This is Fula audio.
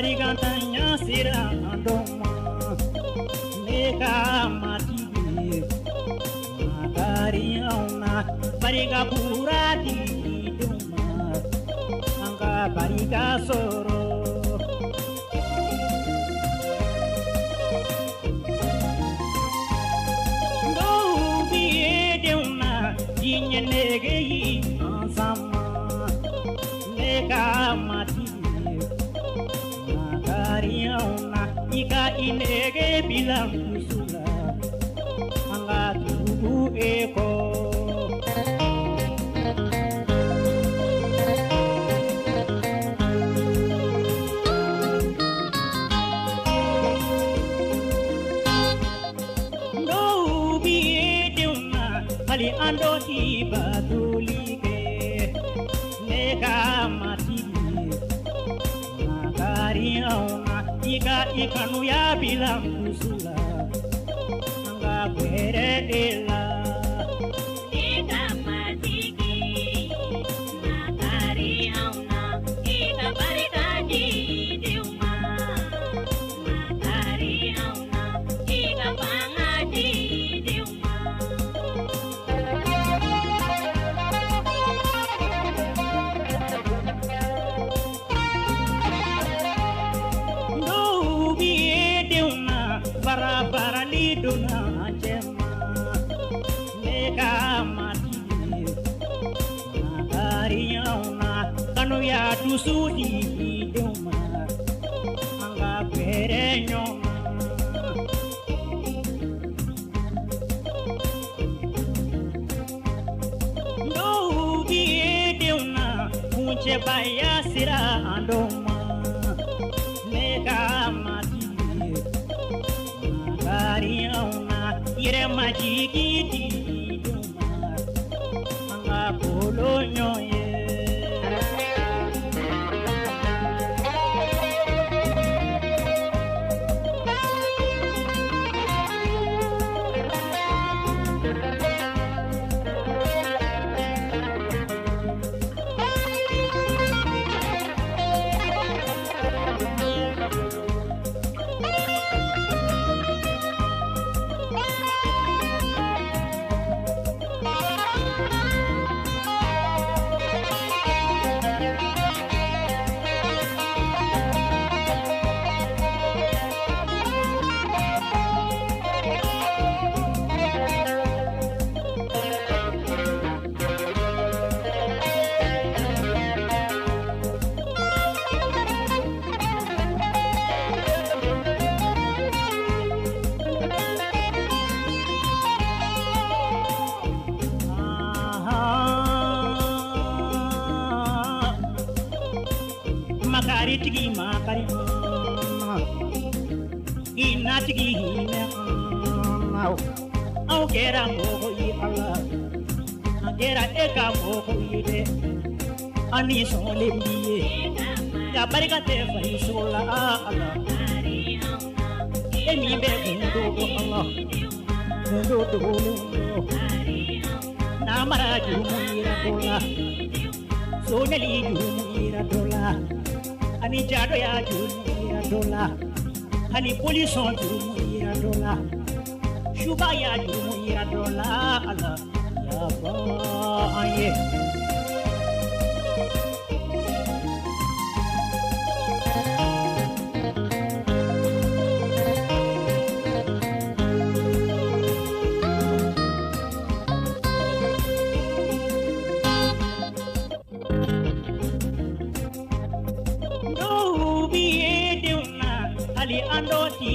barigantanya sira andoma neka mati magari auna bariga pura di doma angka bariga soro do biye deuna jinyenege sama neka mati Mariauna ika inege bilang kusula angga tubu eko do biye deuna kali ando tiba tulike neka mati Mariauna ika ikanu ya bilang kusula angga kwere ela ika matiki Mariauna ika barikaji diuma Mariauna ika pangaji diuma bara liduna jema neka mati Mariauna kanu ya dusudi duma angga berenyo do biye deuna kunche baya sira andoma neka mati Mariauna ire majigi di duma angga polonyo ye makari tigi makari ina tigi ina au kera mogo i Allah kera eka mogo i de ani sole biye ya barika te fari sola Allah emi be gundo Allah gundo na mara jumira dola sonali jumira dola ani jado ya jumira dola ani polison jumira dola shuba ya jumira dola Allah ya ba aye ando ti